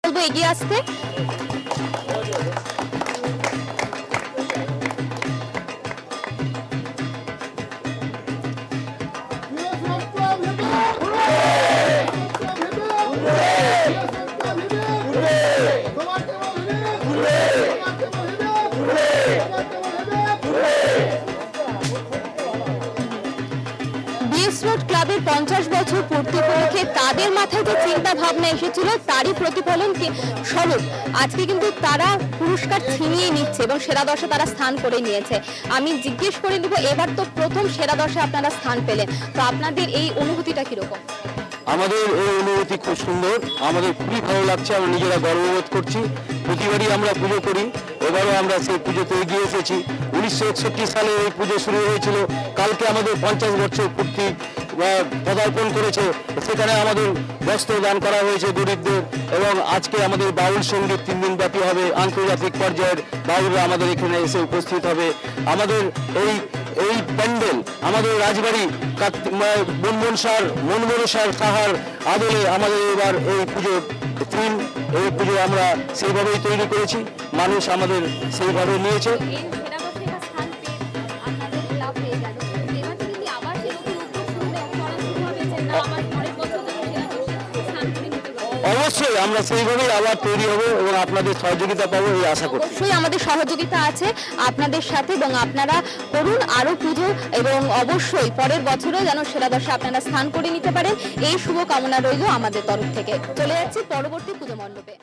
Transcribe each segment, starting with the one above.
বলবো এগিয়ে আসতে। বিএস রোড ক্লাবের 50 বছর পূর্তি উপলক্ষে তাদের মাথায় যে চিন্তা ভাবনা এসেছিল তারই প্রতিফলন স্বরূপ আজকে কিন্তু তারা পুরস্কার ছিনিয়ে নিচ্ছে এবং সেরা দশে তারা স্থান করে নিয়েছে। আমি জিজ্ঞেস করে নিব, এবার তো প্রথম সেরা দশে আপনারা স্থান পেলেন, তো আপনাদের এই অনুভূতিটা কিরকম? আমাদের এই অনুভূতি খুব সুন্দর, আমাদের খুবই ভালো লাগছে, আমরা নিজেরা গর্ববোধ করছি। প্রতিবারই আমরা পুজো করি, এবারও আমরা সেই পুজোতে এগিয়ে এসেছি। 1961 সালে এই পুজো শুরু হয়েছিল, কালকে আমাদের 50 বছর পূর্তি পদার্পণ করেছে। সেখানে আমাদের বস্ত্র দান করা হয়েছে গরিবদের, এবং আজকে আমাদের বাউল সঙ্গীত 3 দিন ব্যাপী হবে। আন্তর্জাতিক পর্যায়ের বাউলরা আমাদের এখানে এসে উপস্থিত হবে। আমাদের এই প্যান্ডেল আমাদের রাজবাড়ি মনমনসার সাহার আদলে আমাদের এবার এই পুজোর থিম, এই পুজো আমরা সেইভাবেই তৈরি করেছি, মানুষ আমাদের সেইভাবে নিয়েছে। অবশ্যই আমরা সেইভাবেই আবার তৈরি হব এবং আপনাদের সহযোগিতা পাবো এই আশা করি। অবশ্যই আমাদের সহযোগিতা আছে আপনাদের সাথে এবং আপনারা করুন আরো পুজো, এবং অবশ্যই পরের বছরও যেন সেরা দশে আপনারা স্থান করে নিতে পারেন, এই শুভ কামনা রইল আমাদের তরফ থেকে। চলে যাচ্ছি পরবর্তী পুজো মণ্ডপে।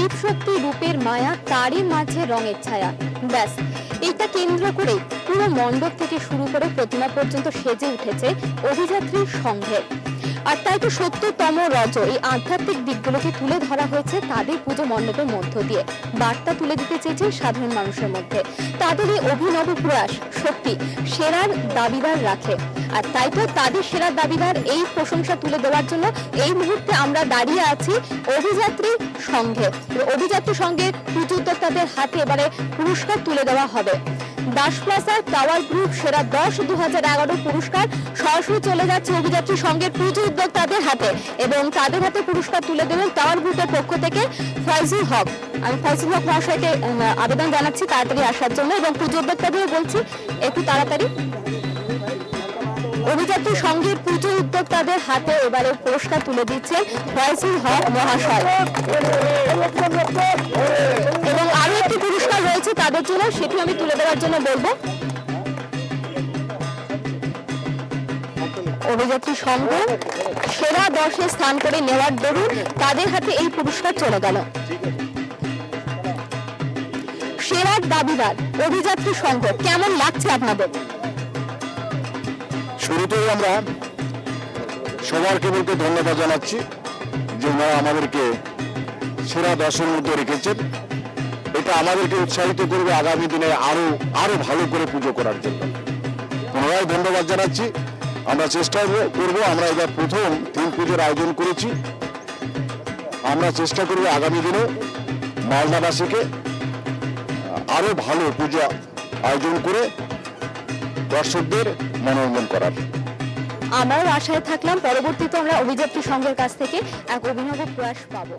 শিবশক্তি রূপের মায়া, তারই মাঝে রঙের ছায়া। ব্যাস, এটা কেন্দ্র করে পুরো মণ্ডপ থেকে শুরু করে প্রতিমা পর্যন্ত সেজে উঠেছে অভিযাত্রী সংঘের। আর তাই তো ৭০তম রজ এই আধ্যাত্মিক দিকগুলোকে তুলে ধরা হয়েছে তাদের পুজো মণ্ডপের মধ্য দিয়ে। বার্তা তুলে দিতে চেয়েছে সাধারণ মানুষের মধ্যে। তাদের এই অভিনব প্রয়াস সত্যি সেরার দাবিদার রাখে। আর তাই তো তাদের সেরার দাবিদার এই প্রশংসা তুলে দেওয়ার জন্য এই মুহূর্তে আমরা দাঁড়িয়ে আছি অভিযাত্রী সংঘে। অভিযাত্রী সংঘের পুজো উদ্যোক্তাদের হাতে এবারে পুরস্কার তুলে দেওয়া হবে। দাস প্লাজা টাওয়ার গ্রুপ সেরা 10-2011 পুরস্কার সরাসরি চলে যাচ্ছে অভিযাত্রী সংঘের পুজো উদ্যোক্তাদের হাতে এবং তাদের হাতে পুরস্কার তুলে দেবেন টাওয়ার গ্রুপের পক্ষ থেকে ফয়জুল হক। আমি ফয়জুল হক মহাশয়কে আবেদন জানাচ্ছি তাড়াতাড়ি আসার জন্য এবং পুজো উদ্যোক্তাদের বলছি একটু তাড়াতাড়ি। অভিযাত্রী সংঘের পুজো উদ্যোক্তাদের হাতে এবারে পুরস্কার তুলে দিচ্ছেন ফয়জুল হক মহাশয় এবং আরো একটি পুরস্কার রয়েছে তাদের জন্য, সেটি আমি তুলে দেওয়ার জন্য বলবো। অভিযাত্রী সংঘ সেরা 10-এ স্থান করে নেওয়ার দরুন তাদের হাতে এই পুরস্কার চলে গেল। সেরার দাবিদার অভিযাত্রী সংঘ, কেমন লাগছে আপনাদের? শুরুতেই আমরা সবার কেবলকে ধন্যবাদ জানাচ্ছি যে ওনারা আমাদেরকে সেরা 10-এর মধ্যে রেখেছেন। এটা আমাদেরকে উৎসাহিত করবে আগামী দিনে আরো ভালো করে পুজো করার জন্য। পুনরায় ধন্যবাদ জানাচ্ছি। আমরা চেষ্টা করব, আমরা এবার প্রথম 3 পুজোর আয়োজন করেছি। আমরা চেষ্টা করব আগামী দিনে মালদাবাসীকে আরো ভালো পুজো আয়োজন করে দর্শকদের মনোরঞ্জন করার। আমরাও আশায় থাকলাম পরবর্তীতে আমরা অভিযাত্রী সংঘের কাছ থেকে এক অভিনব প্রয়াস পাবো।